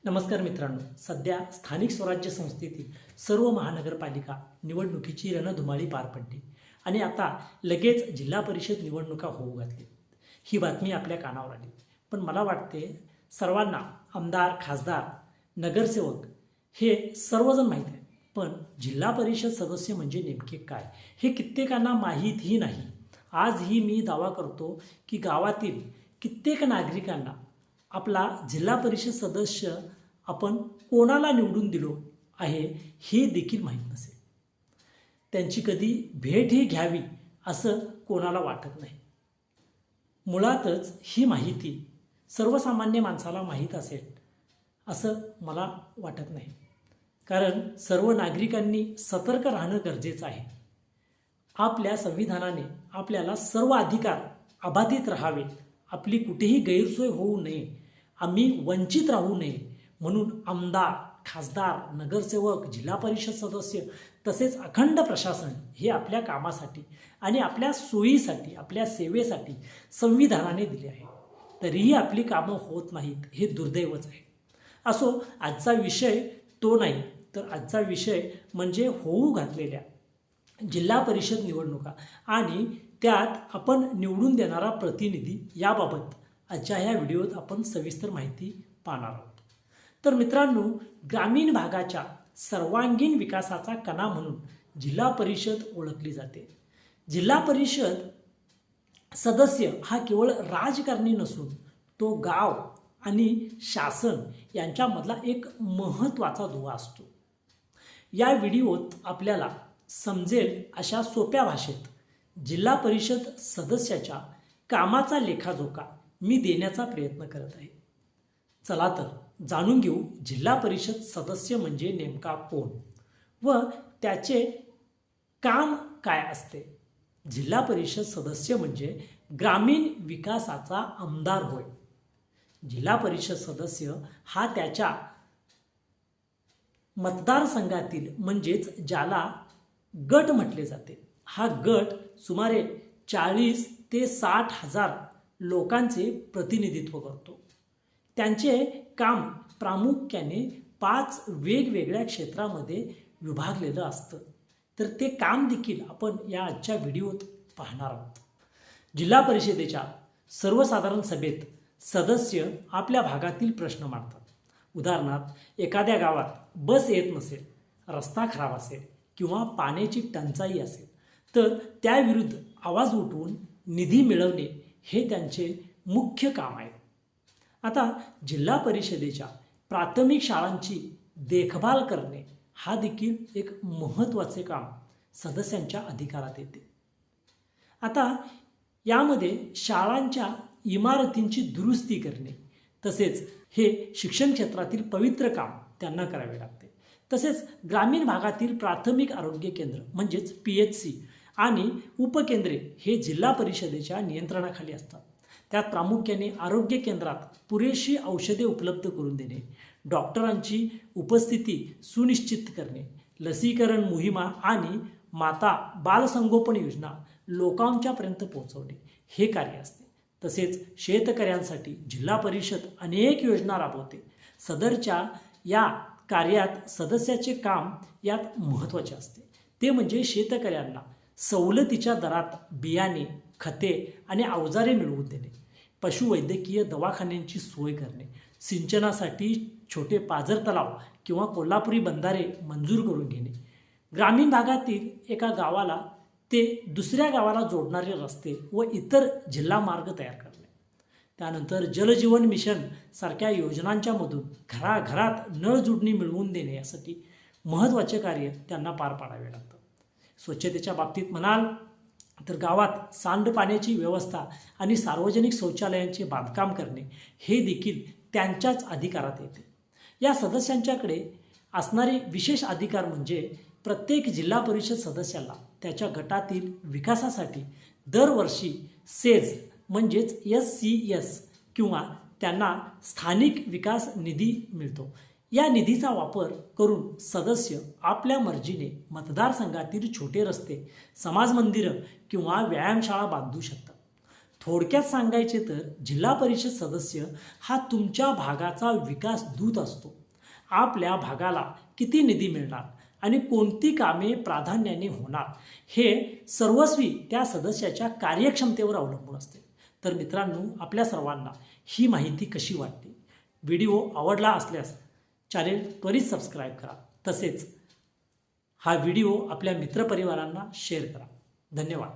नमस्कार मित्रांनो, सध्या स्थानिक स्वराज्य संस्थेतील सर्व महानगरपालिका निवडणुकीची रणधुमाळी पार पडली आणि आता लगेच जिल्हा परिषद निवडणुका होऊ घातली. ही बातमी आपल्या कानावर आली. पण मला वाटते सर्वांना आमदार, खासदार, नगरसेवक हे सर्वजण माहीत आहे. पण जिल्हा परिषद सदस्य म्हणजे नेमके काय हे कित्येकांना माहीतही नाही. आजही मी दावा करतो की गावातील कित्येक नागरिकांना आपला जिल्हा परिषद सदस्य आपण कोणाला निवडून दिलो आहे हे देखील माहीत नसेल. त्यांची कधी भेटही घ्यावी असं कोणाला वाटत नाही. मुळातच ही माहिती सर्वसामान्य माणसाला माहीत असेल असं मला वाटत नाही. कारण सर्व नागरिकांनी सतर्क राहणं गरजेचं आहे. आपल्या संविधानाने आपल्याला सर्व अधिकार अबाधित राहावे, आपली कुठेही गैरसोय होऊ नये, आम्ही वंचित राहू नये म्हणून आमदार, खासदार, नगरसेवक, जिल्हा परिषद सदस्य तसेच अखंड प्रशासन हे आपल्या कामासाठी आणि आपल्या सोयीसाठी, आपल्या सेवेसाठी संविधानाने दिले आहे. तरीही आपली कामं होत नाहीत हे दुर्दैवच आहे. असो, आजचा विषय तो नाही, तर आजचा विषय म्हणजे होऊ घातलेल्या जिल्हा परिषद निवडणुका आणि त्यात आपण निवडून देणारा प्रतिनिधी याबाबत आजच्या ह्या व्हिडिओत आपण सविस्तर माहिती पाहणार आहोत. तर मित्रांनो, ग्रामीण भागाच्या सर्वांगीण विकासाचा कणा म्हणून जिल्हा परिषद ओळखली जाते. जिल्हा परिषद सदस्य हा केवळ राजकारणी नसून तो गाव आणि शासन यांच्यामधला एक महत्त्वाचा दुवा असतो. या व्हिडिओत आपल्याला समजेल अशा सोप्या भाषेत जिल्हा परिषद सदस्याच्या कामाचा लेखाजोखा मी देण्याचा प्रयत्न करत आहे. चला तर जाणून घेऊ जिल्हा परिषद सदस्य म्हणजे नेमका कोण व त्याचे काम काय असते. जिल्हा परिषद सदस्य म्हणजे ग्रामीण विकासाचा आमदार होय. जिल्हा परिषद सदस्य हा त्याच्या मतदारसंघातील म्हणजेच ज्याला गट म्हटले जाते, हा गट सुमारे 40 ते 60 हजार लोकांचे प्रतिनिधित्व करतो. त्यांचे काम प्रामुख्याने 5 वेगवेगळ्या क्षेत्रामध्ये विभागलेलं असतं. तर ते काम देखील आपण या आजच्या व्हिडिओत पाहणार आहोत. जिल्हा परिषदेच्या सर्वसाधारण सभेत सदस्य आपल्या भागातील प्रश्न मांडतात. उदाहरणार्थ, एखाद्या गावात बस येत नसेल, रस्ता खराब असेल किंवा पाण्याची टंचाई असेल तर त्याविरुद्ध आवाज उठवून निधी मिळवणे हे त्यांचे मुख्य काम आहे. आता जिल्हा परिषदेच्या प्राथमिक शाळांची देखभाल करणे हा देखील एक महत्त्वाचे काम सदस्यांच्या अधिकारात येते. आता यामध्ये शाळांच्या इमारतींची दुरुस्ती करणे तसेच हे शिक्षण क्षेत्रातील पवित्र काम त्यांना करावे लागते. तसेच ग्रामीण भागातील प्राथमिक आरोग्य केंद्र म्हणजेच PHC आणि उपकेंद्रे हे जिल्हा परिषदेच्या नियंत्रणाखाली असतात. त्यात प्रामुख्याने आरोग्य केंद्रात पुरेशी औषधे उपलब्ध करून देणे, डॉक्टरांची उपस्थिती सुनिश्चित करणे, लसीकरण मोहिमा आणि माता बालसंगोपन योजना लोकांच्यापर्यंत पोहोचवणे हे कार्य असते. तसेच शेतकऱ्यांसाठी जिल्हा परिषद अनेक योजना राबवते. सदरच्या या कार्यात सदस्याचे काम यात महत्त्वाचे असते. ते म्हणजे शेतकऱ्यांना सवलतीच्या दरात बियाणे, खते आणि अवजारे मिळवून देणे, पशुवैद्यकीय दवाखान्यांची सोय करणे, सिंचनासाठी छोटे पाझर तलाव किंवा कोल्हापुरी बंधारे मंजूर करून घेणे, ग्रामीण भागातील एका गावाला ते दुसऱ्या गावाला जोडणारे रस्ते व इतर जिल्हा मार्ग तयार करणे, त्यानंतर जलजीवन मिशन सारख्या योजनांच्या मधून घराघरात नळ जोडणी मिळवून देणे यासाठी महत्त्वाचे कार्य त्यांना पार पाडावे लागतं. स्वच्छतेच्या बाबतीत म्हणाल तर गावात सांडपाण्याची व्यवस्था आणि सार्वजनिक शौचालयांचे बांधकाम करणे हे देखील त्यांच्याच अधिकारात येते. या सदस्यांच्याकडे असणारे विशेष अधिकार म्हणजे प्रत्येक जिल्हा परिषद सदस्याला त्याच्या गटातील विकासासाठी दरवर्षी सेज म्हणजेच SCS किंवा त्यांना स्थानिक विकास निधी मिळतो. या निधीचा वापर करून सदस्य आपल्या मर्जीने मतदारसंघातील छोटे रस्ते, समाज मंदिरं किंवा व्यायामशाळा बांधू शकतात. थोडक्यात सांगायचे तर जिल्हा परिषद सदस्य हा तुमच्या भागाचा विकास दूत असतो. आपल्या भागाला किती निधी मिळणार आणि कोणती कामे प्राधान्याने होणार हे सर्वस्वी त्या सदस्याच्या कार्यक्षमतेवर अवलंबून असते. तर मित्रांनो, आपल्या सर्वांना ही माहिती कशी वाटते? व्हिडिओ आवडला असल्यास चॅनेल त्वरित सबस्क्राईब करा. तसेच हा व्हिडिओ आपल्या मित्रपरिवारांना शेअर करा. धन्यवाद.